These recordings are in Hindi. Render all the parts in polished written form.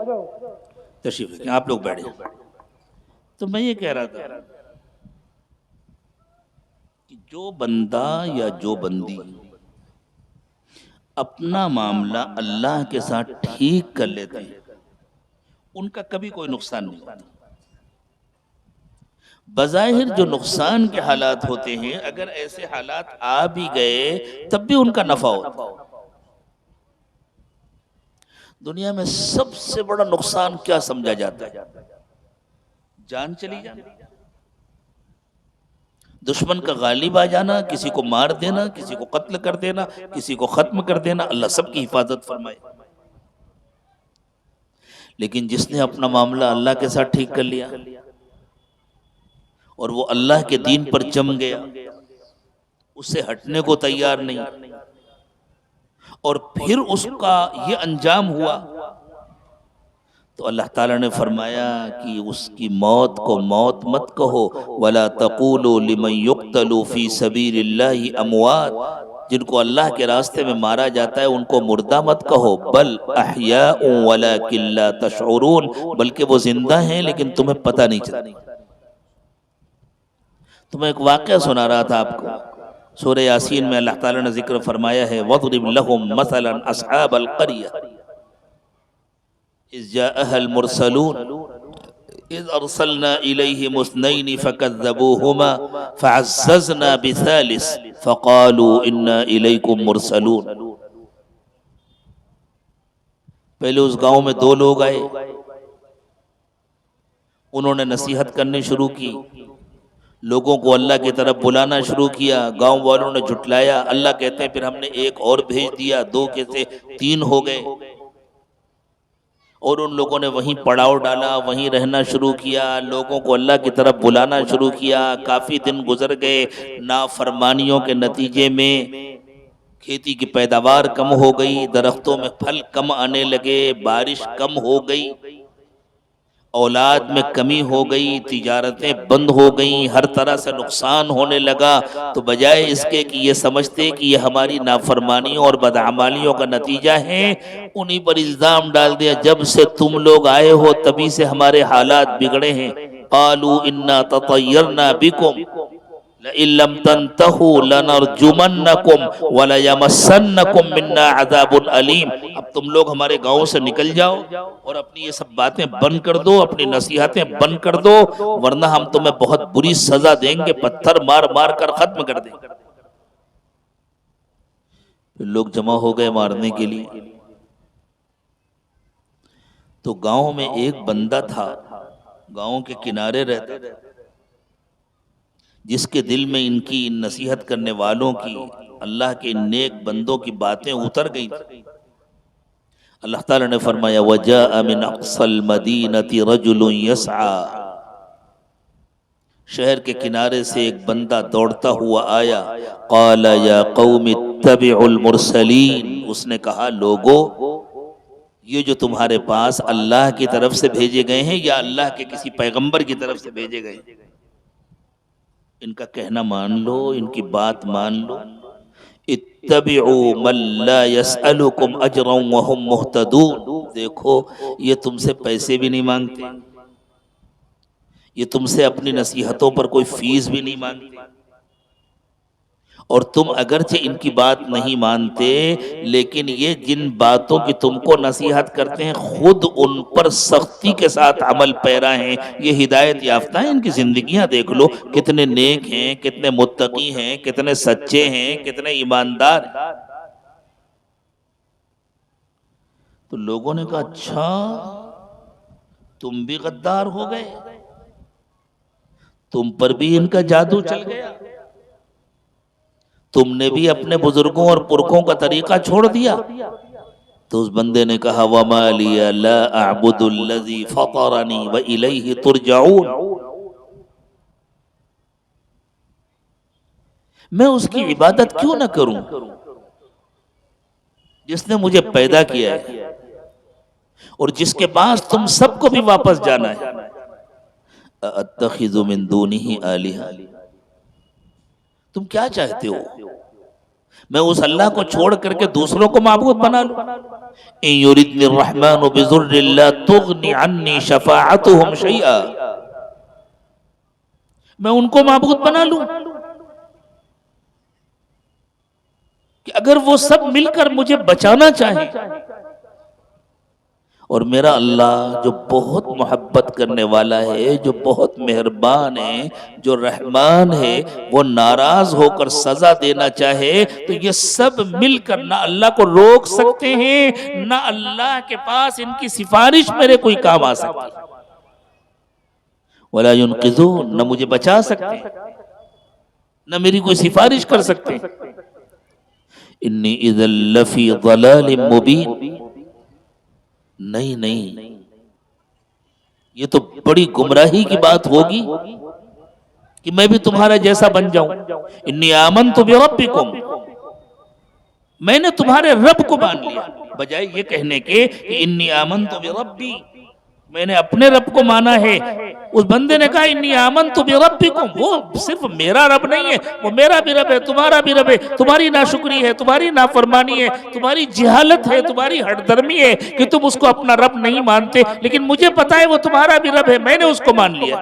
तशरीफ रखें, आप लोग बैठे। तो मैं ये कह रहा था कि जो बंदा या जो बंदी अपना मामला अल्लाह के साथ ठीक कर लेते हैं, उनका कभी कोई नुकसान नहीं होता। बज़ाहिर जो नुकसान के हालात होते हैं, अगर ऐसे हालात आ भी गए तब भी उनका नफा होता है। दुनिया में सबसे बड़ा नुकसान क्या समझा जाता है? जान चली जाना, दुश्मन का गालिब आ जाना, किसी को मार देना, किसी को कत्ल कर देना, किसी को खत्म कर देना। अल्लाह सबकी हिफाजत फरमाए। लेकिन जिसने अपना मामला अल्लाह के साथ ठीक कर लिया और वो अल्लाह के दीन पर जम गया, उससे हटने को तैयार नहीं, और फिर उसका ये अंजाम हुआ, तो अल्लाह ताला ने फरमाया कि उसकी मौत को मौत मत कहो, वला तक़ूलू लिमन युक़्तलू फ़ी सबीलिल्लाहि अमवात, जिनको अल्लाह के रास्ते में मारा जाता है उनको मुर्दा मत कहो, बल अहयाउ वलाकिन ला तशऊरून, बल्कि वो जिंदा हैं लेकिन तुम्हें पता नहीं चलता। तो मैं एक वाक़या सुना रहा था आपको। सूरह यासीन में अल्लाह ताला ने जिक्र फरमाया है, वज़रिब लहुम मसलन अस्हाबल क़रिया इज़ जाअहल मुरसलून इज़ अरसलना इलैहिम इस्नैनि फकज़्ज़बूहुमा फ़अज़्ज़ज़ना बिसालिस फ़क़ालू इन्ना इलैकुम मुरसलून। पहले उस गांव में दो लोग आए, उन्होंने नसीहत करनी शुरू की, लोगों को अल्लाह की तरफ बुलाना शुरू किया। गांव वालों ने झुटलाया। अल्लाह कहते हैं फिर हमने एक और भेज दिया, दो के से तीन हो गए, और उन लोगों ने वहीं पड़ाव डाला, वहीं रहना शुरू किया, लोगों को अल्लाह की तरफ बुलाना शुरू किया। काफ़ी दिन गुजर गए, नाफरमानियों के नतीजे में खेती की पैदावार कम हो गई, दरख्तों में फल कम आने लगे, बारिश कम हो गई, औलाद में कमी हो गई, तिजारतें बंद हो गई, हर तरह से नुकसान होने लगा। तो बजाय इसके कि ये समझते कि ये हमारी नाफरमानियों और बदअमालियों का नतीजा है, उन्हीं पर इल्ज़ाम डाल दिया, जब से तुम लोग आए हो तभी से हमारे हालात बिगड़े हैं। क़ालू इन्ना ततय्यरना बिकुम लइल्लम तंतहू लनरजुमन्नकुम वलयमस्सन्नकुम मिन्ना अज़ाबुन अलीम। अब तुम लोग हमारे गांव से निकल जाओ और अपनी ये सब बातें बंद कर दो, अपनी नसीहतें बंद कर दो, वरना हम तुम्हें बहुत बुरी सजा देंगे, पत्थर मार मार कर खत्म कर देंगे। फिर लोग जमा हो गए मारने के लिए। तो गांव में एक बंदा था, गांव के किनारे रहता था, जिसके दिल में इनकी नसीहत करने वालों की, अल्लाह के नेक बंदों की बातें उतर गई थी। अल्लाह ताला ने फरमाया, वजाअ मिन अक़सल मदीनति रजुलुन यसआ, शहर के किनारे से एक बंदा दौड़ता हुआ आया। क़ाल या क़ौम इत्तबिउल मुरसलीन, उसने कहा, लोगो ये जो तुम्हारे पास अल्लाह की तरफ से भेजे गए हैं या अल्लाह के किसी पैगंबर की तरफ से भेजे गए, इनका कहना मान लो, इनकी बात मान लो। इत्तबिउ मन ला यसअलुकुम अजरन व हुम मुहतदून, देखो ये तुमसे पैसे भी नहीं मांगते, ये तुमसे अपनी नसीहतों पर कोई फीस भी नहीं मांगते, और तुम अगरचे इनकी बात नहीं मानते, लेकिन ये जिन बातों की तुमको नसीहत करते हैं खुद उन पर सख्ती के साथ अमल पैरा हैं, ये हिदायत याफ्ता हैं। इनकी जिंदगियां देख लो, कितने नेक हैं, कितने मुत्तकी हैं, कितने सच्चे हैं, कितने ईमानदार हैं। तो लोगों ने कहा, अच्छा तुम भी गद्दार हो गए, तुम पर भी इनका जादू चल गया, तुमने भी अपने बुजुर्गों और पुरखों का तरीका छोड़ दिया। तो उस बंदे ने कहा, वमा लिया ला अअबुदुल्लज़ी फतरनी व इलैहि तुरजऊन, मैं उसकी इबादत क्यों न करूं जिसने मुझे पैदा किया है और जिसके पास तुम सबको भी वापस जाना है। अत्तखिज़ु मिन दूनिही आलिहा, तुम क्या चाहते हो मैं उस अल्लाह को छोड़ करके दूसरों को माबूद बना लूं? इन युरिदनि रहमानु बिजुर्रिन ला तुगनी अन्नी शफाअतुहुम शैआ, मैं उनको माबूद बना लूं कि अगर वो सब मिलकर मुझे बचाना चाहे, और मेरा अल्लाह जो बहुत मोहब्बत करने वाला है, जो बहुत मेहरबान है, जो रहमान है, वो नाराज होकर सजा देना चाहे तो ये सब मिलकर ना अल्लाह को रोक सकते हैं, ना अल्लाह के पास इनकी सिफारिश मेरे कोई काम आ सकती, वला युनक़िज़ून, न मुझे बचा सकते, न मेरी कोई सिफारिश कर सकते। इन्नी इज़ल लफ़ी ज़लालिम मुबीन, नहीं नहीं, ये तो बड़ी गुमराही की बात होगी कि मैं भी तुम्हारा जैसा बन जाऊं। इन्नी आमनतु बिरब्बिकुम, मैंने तुम्हारे रब को मान लिया, बजाय ये कहने के कि इन्नी आमनतु बिरब्बी, मैंने अपने रब को माना है। उस बंदे ने कहा इन्नी आमनतु बिरब्बिकुम, वो सिर्फ मेरा रब नहीं है, वो मेरा भी रब है, तुम्हारा भी रब है। तुम्हारी नाशुक्री है, तुम्हारी नाफरमानी है, तुम्हारी जिहालत है, तुम्हारी हठधर्मी है कि तुम उसको अपना रब नहीं मानते, लेकिन मुझे पता है वो तुम्हारा भी रब है, मैंने उसको मान लिया।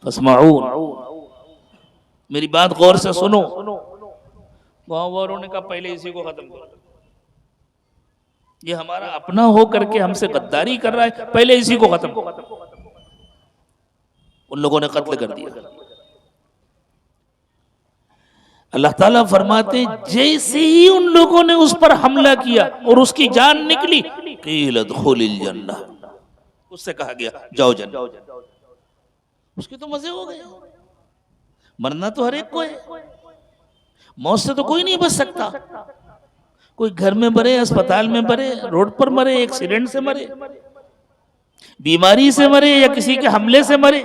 फस्माऊन, मेरी बात गौर से सुनो। गाँव वालों ने कहा पहले इसी को खत्म करो, ये हमारा अपना हो करके हमसे गद्दारी कर रहा है, पहले इसी को खत्म करो। उन लोगों ने कत्ल कर दिया। अल्लाह ताला फरमाते जैसे ही उन लोगों ने उस पर हमला किया और उसकी जान निकली, क़ील उदख़ुलिल जन्नह, उससे कहा गया जाओ जन्नत। उसके तो मजे हो गए। मरना तो हर एक को है, मौत से तो कोई नहीं बच सकता। कोई घर में मरे, अस्पताल में मरे, रोड पर मरे, एक्सीडेंट से मरे, बीमारी से मरे, या किसी के हमले से मरे,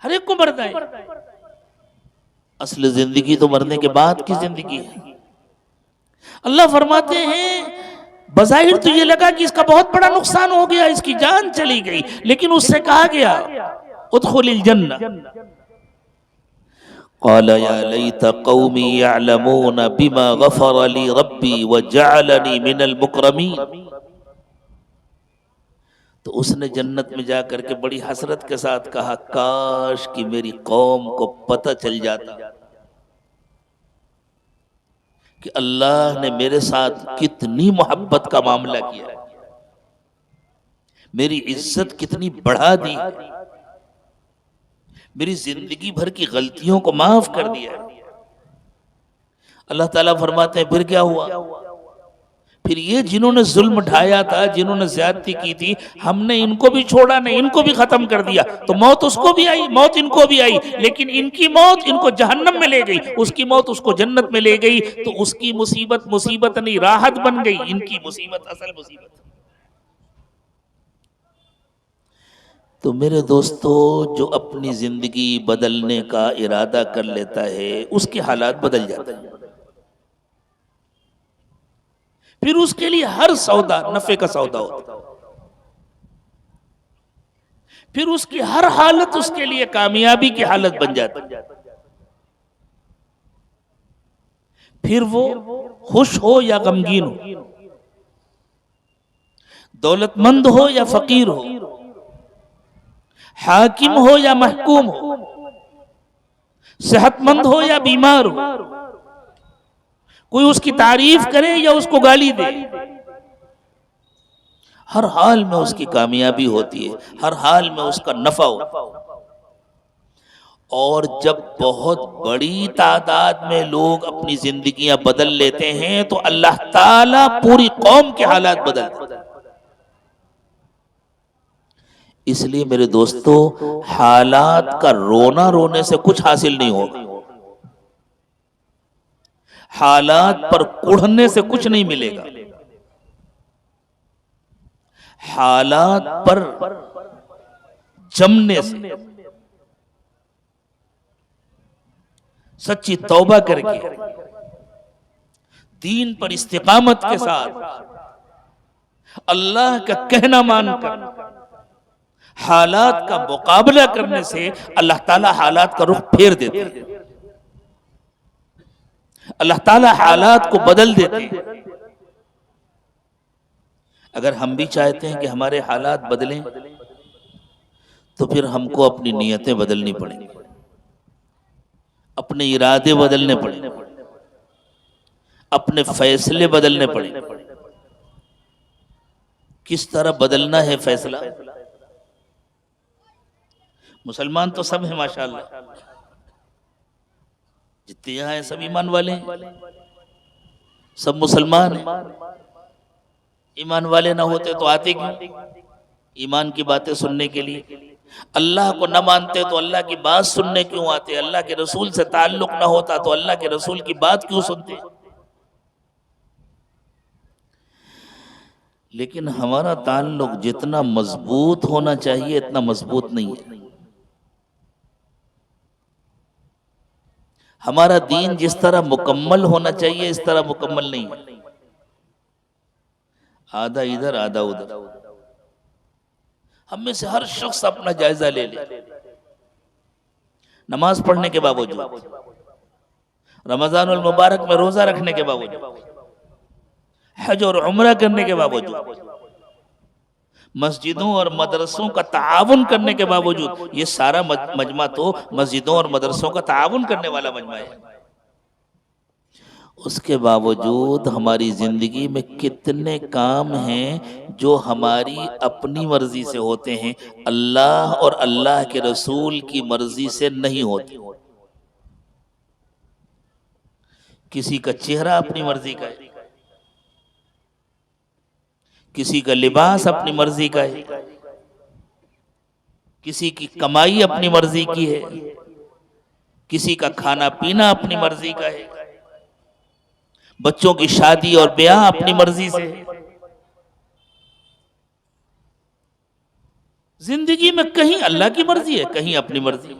हर एक को मरना है। असली जिंदगी तो मरने के बाद की जिंदगी है। अल्लाह फरमाते हैं बज़ाहिर तो ये लगा कि इसका बहुत बड़ा नुकसान हो गया, इसकी जान चली गई, लेकिन उससे कहा गया उदख़ुलिल जन्नह। क़ाल या लैत क़ौमी यअलमून बिमा ग़फ़र ली रब्बी व जअलनी मिनल मुकरमीन। तो उसने जन्नत में जाकर के बड़ी हसरत के साथ कहा काश कि मेरी कौम को पता चल जाता कि अल्लाह ने मेरे साथ कितनी मोहब्बत का मामला किया, मेरी इज्जत कितनी बढ़ा दी, मेरी जिंदगी भर की गलतियों को माफ कर दिया। अल्लाह ताला फरमाते हैं फिर क्या हुआ? फिर ये जिन्होंने जुल्म ढाया था, जिन्होंने ज्यादती की थी, हमने इनको भी छोड़ा नहीं, इनको भी खत्म कर दिया। तो मौत उसको भी आई, मौत इनको भी आई, लेकिन इनकी मौत इनको जहन्नम में ले गई, उसकी मौत उसको जन्नत में ले गई। तो उसकी मुसीबत मुसीबत नहीं, राहत बन गई, इनकी मुसीबत असल मुसीबत। तो मेरे दोस्तों, जो अपनी जिंदगी बदलने का इरादा कर लेता है उसके हालात बदल जाते हैं। फिर उसके लिए हर सौदा नफे का सौदा होता है, फिर उसकी हर हालत उसके लिए कामयाबी की हालत बन जाती है। फिर वो खुश हो या गमगीन हो, दौलतमंद हो या फकीर हो, हाकिम हो या महकूम हो, सेहतमंद हो या बीमार हो, कोई उसकी तारीफ करे या उसको गाली दे, हर हाल में उसकी कामयाबी होती है, हर हाल में उसका नफा होता है। और जब बहुत बड़ी तादाद में लोग अपनी जिंदगियां बदल लेते हैं तो अल्लाह ताला पूरी कौम के हालात बदल देता है। इसलिए मेरे दोस्तों, हालात का रोना रोने से कुछ हासिल नहीं होगा, हालात पर कुढ़ने से कुछ नहीं मिलेगा, हालात पर जमने से, सच्ची तौबा करके, दीन पर इस्तिकामत के साथ, अल्लाह का कहना मानकर हालात का मुकाबला करने से अल्लाह ताला हालात का रुख फेर देते हैं। अल्लाह ताला हालात को बदल देते हैं। अगर हम भी चाहते हैं कि हमारे हालात बदलें तो फिर हमको अपनी नीयतें बदलनी पड़ेंगी, अपने इरादे बदलने पड़ेंगे, अपने फैसले बदलने पड़ेंगे। किस तरह बदलना है फैसला? मुसलमान तो सब है माशाअल्लाह, जितने यहाँ हैं सब ईमान वाले हैं, सब मुसलमान हैं। ईमान वाले ना होते तो आते क्यों ईमान की बातें सुनने के लिए? अल्लाह को न मानते तो अल्लाह की बात सुनने क्यों आते? अल्लाह के रसूल से ताल्लुक ना होता तो अल्लाह के रसूल की बात क्यों सुनते? लेकिन हमारा ताल्लुक जितना मजबूत होना चाहिए इतना मजबूत नहीं है। हमारा दीन जिस तरह मुकम्मल होना चाहिए इस तरह मुकम्मल नहीं है। आधा इधर आधा उधर। हम में से हर शख्स अपना जायजा ले ले। नमाज पढ़ने के बावजूद, रमजानुल मुबारक में रोजा रखने के बावजूद, हज और उम्रा करने के बावजूद, मस्जिदों और मदरसों का ताआवुन करने के बावजूद, ये सारा मजमा तो मस्जिदों और मदरसों का ताआवुन करने वाला मजमा है। उसके बावजूद हमारी जिंदगी में कितने काम हैं जो हमारी अपनी मर्जी से होते हैं, अल्लाह और अल्लाह के रसूल की मर्जी से नहीं होते। किसी का चेहरा अपनी मर्जी का है, किसी का लिबास अपनी मर्जी का है, किसी की कमाई अपनी मर्जी की है, किसी का खाना पीना अपनी मर्जी का है, बच्चों की शादी और ब्याह अपनी मर्जी से। जिंदगी में कहीं अल्लाह की मर्जी है, कहीं अपनी मर्जी,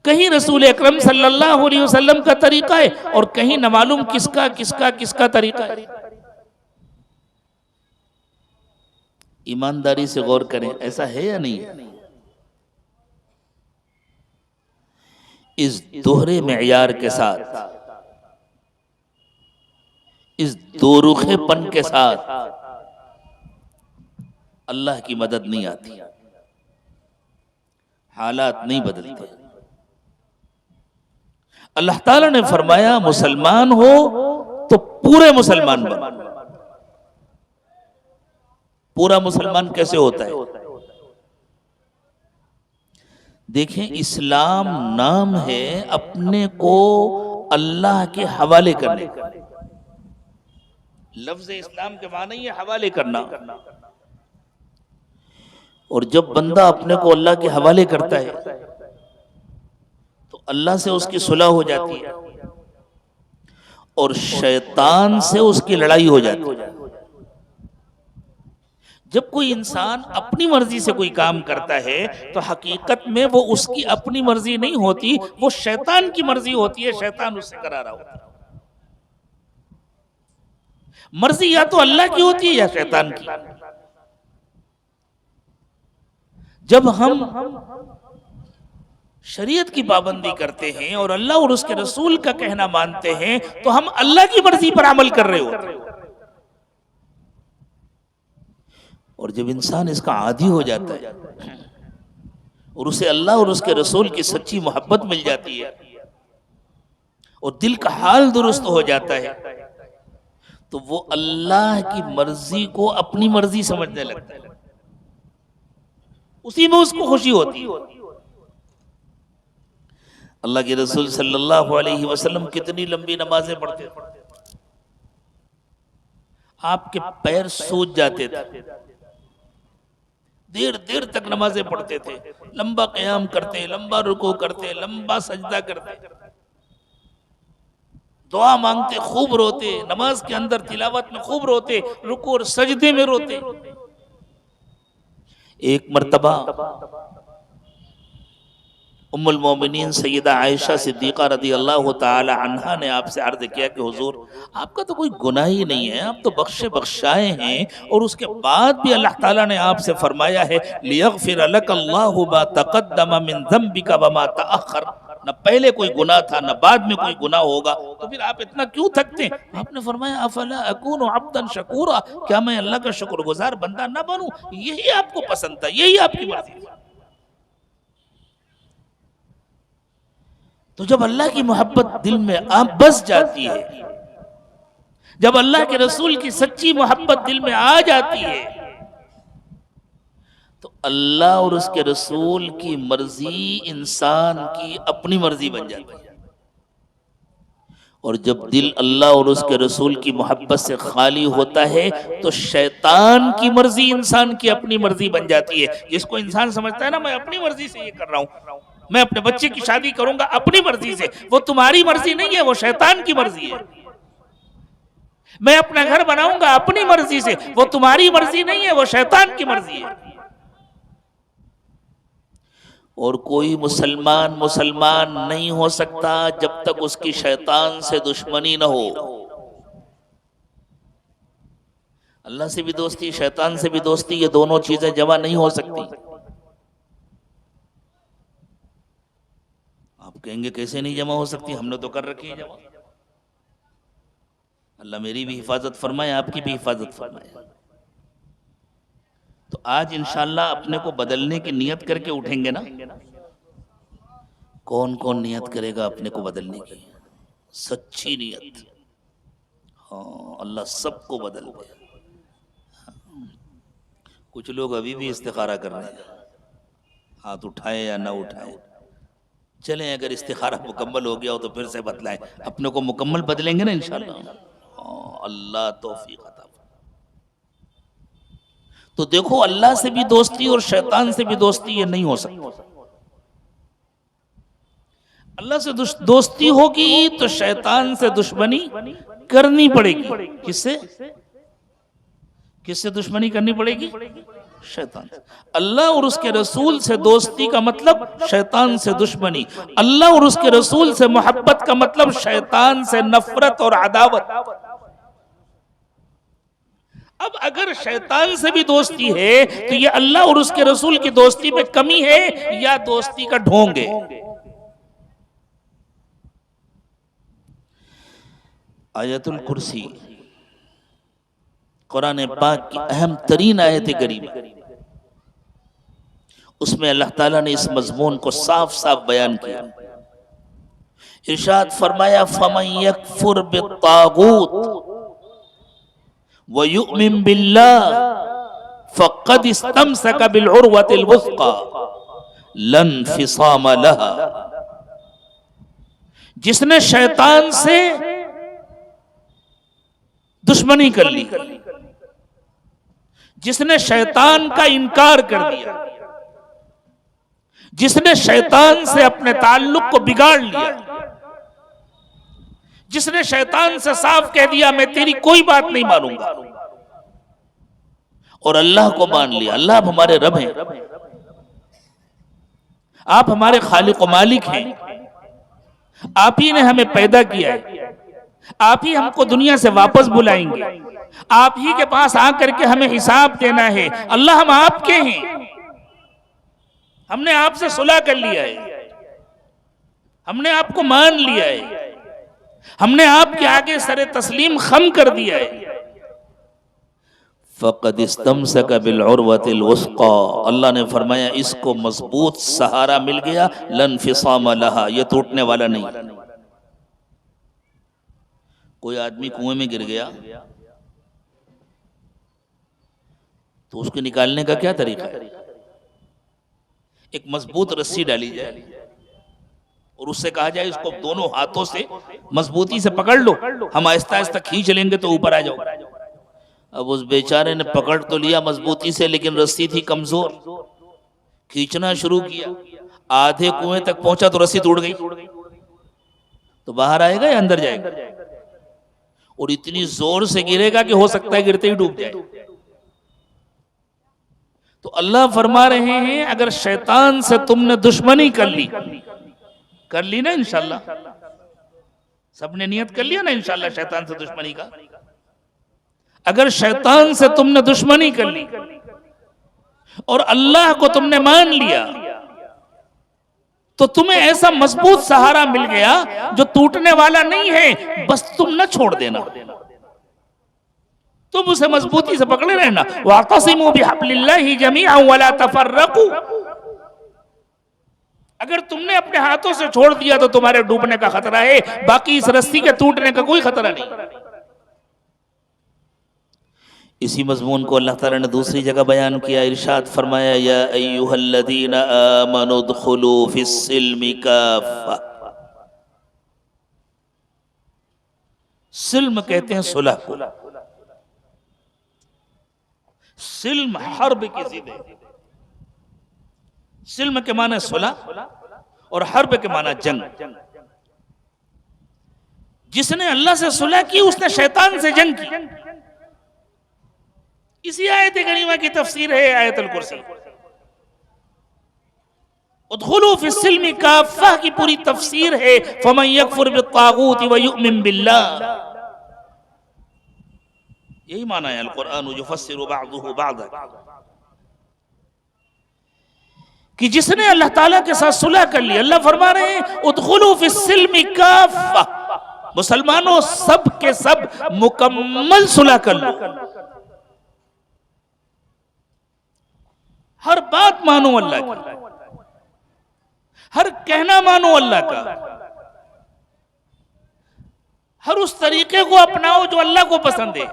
कहीं रसूल अकरम सल्लल्लाहु अलैहि वसल्लम का तरीका है और कहीं न मालूम किसका किसका किसका तरीका है। ईमानदारी से गौर करें, ऐसा है या नहीं है? इस दोहरे मेयार के साथ, इस दोरुखेपन के साथ अल्लाह की मदद नहीं आती, हालात नहीं बदलते। अल्लाह ताला ने फरमाया मुसलमान हो तो पूरे मुसलमान बनो। पूरा मुसलमान कैसे होता है? देखें, इस्लाम नाम है अपने को अल्लाह के हवाले करने का। लफ्ज इस्लाम के माने ही हवाले करना। और जब बंदा अपने को अल्लाह के हवाले करता है तो अल्लाह से उसकी सुलह हो जाती है और शैतान से उसकी लड़ाई हो जाती है। जब कोई इंसान अपनी मर्जी से कोई काम करता है तो हकीकत में वो उसकी अपनी मर्जी नहीं होती, वो शैतान की मर्जी होती है, शैतान उससे करा रहा होता है। मर्जी या तो अल्लाह की होती है या शैतान की। जब हम शरीयत की पाबंदी करते हैं और अल्लाह और उसके रसूल का कहना मानते हैं तो हम अल्लाह की मर्जी पर अमल कर रहे होते हैं। और जब इंसान इसका आदी हो जाता है और उसे अल्लाह और उसके रसूल की सच्ची मोहब्बत मिल जाती है और दिल का हाल दुरुस्त हो जाता है तो वो अल्लाह की मर्जी को अपनी मर्जी समझने लगता है, उसी में उसको खुशी होती है। अल्लाह के रसूल सल्लल्लाहु अलैहि वसल्लम कितनी लंबी नमाजें पढ़ते थे, आपके पैर सूज जाते थे, देर देर तक नमाजें पढ़ते थे, लंबा क़याम करते, लंबा रुकू करते, लंबा सजदा करते, दुआ मांगते, खूब रोते, नमाज के अंदर तिलावत में खूब रोते, रुकू और सजदे में रोते। एक मर्तबा उम्मुल मोमिनीन सैयदा आयशा सिद्दीक़ा रदी अल्लाह ताला अन्हा ने आपसे अर्ज किया कि हुजूर, आपका तो कोई गुनाह ही नहीं है, आप तो बख्शे बख्शाए हैं, और उसके बाद भी अल्लाह ताला ने आपसे फरमाया है लियग़फ़िर लक अल्लाहु मा तक़द्दम मिन ज़म्बिका व मा तअख़्ख़र, न पहले कोई गुनाह था न बाद में कोई गुनाह होगा, तो फिर आप इतना क्यों थकते हैं? आपने फरमाया अफला अकूनु अब्दन शकूरा, क्या मैं अल्लाह का शुक्रगुजार बंदा ना बनूं? यही आपको पसंद था, यही आपकी मर्जी थी। तो जब अल्लाह की मोहब्बत दिल में आप बस जाती है, जब अल्लाह के रसूल की सच्ची मोहब्बत दिल में आ जाती है, तो अल्लाह और उसके रसूल की मर्जी इंसान की अपनी मर्जी बन जाती है। और जब दिल अल्लाह और उसके रसूल की मोहब्बत से खाली होता है, तो शैतान की मर्जी इंसान की अपनी मर्जी बन जाती है। जिसको इंसान समझता है ना, मैं अपनी मर्जी से ये कर रहा हूं, मैं अपने बच्चे की शादी करूंगा अपनी मर्जी से, वो तुम्हारी मर्जी नहीं है, वो शैतान की मर्जी है। मैं अपना घर बनाऊंगा अपनी मर्जी से, वो तुम्हारी मर्जी नहीं है, वो शैतान की मर्जी है। और कोई मुसलमान मुसलमान नहीं हो सकता जब तक उसकी शैतान से दुश्मनी न हो। अल्लाह से भी दोस्ती, शैतान से भी दोस्ती, ये दोनों चीजें जमा नहीं हो सकती। आप कहेंगे कैसे नहीं जमा हो सकती, हमने तो कर रखी है जमा। अल्लाह मेरी भी हिफाजत फरमाए, आपकी भी हिफाजत फरमाए। तो आज इंशाअल्लाह अपने को बदलने की नियत करके उठेंगे ना। कौन कौन नियत करेगा अपने को बदलने की? सच्ची नियत। हाँ, अल्लाह सबको बदल दे। कुछ लोग अभी भी इस्तिखारा कर रहे हैं, हाथ उठाए या ना उठाए। चलें, अगर इस्तिखारा मुकम्मल हो गया हो तो फिर से बदलाएं, अपने को मुकम्मल बदलेंगे ना इंशाअल्लाह। अल्लाह तौफीक अता। तो देखो, अल्लाह से भी दोस्ती और शैतान से भी दोस्ती ये नहीं हो सकती। अल्लाह से दोस्ती होगी तो शैतान से दुश्मनी करनी पड़ेगी। किससे किससे दुश्मनी करनी पड़ेगी? शैतान। अल्लाह और उसके रसूल से दोस्ती का मतलब शैतान से दुश्मनी, अल्लाह और उसके रसूल से मोहब्बत का मतलब शैतान से नफरत और अदावत। अब अगर शैतान से भी दोस्ती है तो ये अल्लाह और उसके रसूल की दोस्ती में कमी है या दोस्ती का ढोंग है? आयतुल कुर्सी कुरान पाक की अहम तरीन आयत करीम, उसमें अल्लाह ताला ने इस मजमून को साफ साफ बयान किया। इरशाद फरमाया फमन यकफुर बित्तागूत व युमिन बिल्लाह फक़द इस्तमसक बिलउरवतिल वुस्क़ा लन फिसाम लहा। जिसने शैतान से दुश्मनी कर ली, जिसने शैतान का इनकार कर दिया, जिसने शैतान से अपने ताल्लुक को बिगाड़ लिया, जिसने शैतान से साफ कह दिया मैं तेरी कोई बात नहीं मानूंगा, और अल्लाह को मान लिया, अल्लाह आप हमारे रब हैं, आप हमारे खालिक व मालिक हैं, आप ही ने हमें पैदा किया है, आप ही हमको दुनिया से वापस बुलाएंगे, आप ही के पास आकर के हमें हिसाब देना है। अल्लाह हम आपके हैं, हमने आपसे सुलह कर लिया है, हमने आपको मान लिया है, हमने आपके आगे सरे तस्लीम खम कर दिया है। फ़क़द इस्तमसक बिलउरवतिल वुस्क़ा, अल्लाह ने फरमाया इसको मजबूत सहारा मिल गया, लन फिसाम लहा, ये टूटने वाला नहीं। कोई आदमी कुएं में गिर गया तो उसको निकालने का क्या तरीका है? एक मजबूत रस्सी डाली जाए और उससे कहा जाए इसको दोनों हाथों से मजबूती से पकड़ लो, हम आहिस्ता आहिस्ता खींच लेंगे तो ऊपर आ जाओ। अब उस बेचारे ने पकड़ तो लिया मजबूती से, लेकिन रस्सी थी कमजोर, खींचना शुरू किया, आधे कुएं तक पहुंचा तो रस्सी टूट गई। तो बाहर आएगा या अंदर जाएगा? और इतनी जोर से गिरेगा कि हो सकता है गिरते ही डूब जाए। तो अल्लाह फरमा रहे हैं अगर शैतान से तुमने दुश्मनी कर ली ना इंशाल्लाह, सबने नियत कर लिया ना इंशाल्लाह शैतान से दुश्मनी का, अगर शैतान से तुमने दुश्मनी कर ली और अल्लाह को तुमने मान लिया तो तुम्हें ऐसा मजबूत सहारा मिल गया जो टूटने वाला नहीं है, बस तुम न छोड़ देना, तुम उसे मजबूती से पकड़े रहना। वातसिमू बिहब्लिल्लाहि जमीअन वला तफर्रकू, अगर तुमने अपने हाथों से छोड़ दिया तो तुम्हारे डूबने का खतरा है, बाकी इस रस्सी के टूटने का कोई खतरा नहीं। इसी मजमून को अल्लाह ताला ने दूसरी जगह बयान किया, इरशाद फरमाया या अय्युहल्लज़ीना आमनु उदखुलू फिस्सिल्मि काफ़ा। सिल्म कहते हैं सुलह को, सिल्म हर्ब की जिद है, सिल्म के माने सुलह और हर्ब के माना जंग। जिसने अल्लाह से सुलह की उसने शैतान से जंग की। इसी आयत करीमा की तफसीर है आयतुल कुर्सी। उदखुलू फिस्सिल्मि काफ़ा की पूरी तफसीर है फमन यकफुर बित्तागूत व युमिन बिल्लाह। यही माना है अल कुरान युफस्सिरु बअदुहु बअदा, कि जिसने अल्लाह ताला के साथ सुलह कर ली, अल्लाह फरमा रहे हैं उदखुलू फिस्सिल्मि काफ़ा, मुसलमानों सब के सब मुकम्मल सुलह कर लो, हर बात मानो अल्लाह की, हर कहना मानो अल्लाह का, हर उस तरीके को अपनाओ जो अल्लाह को पसंद है।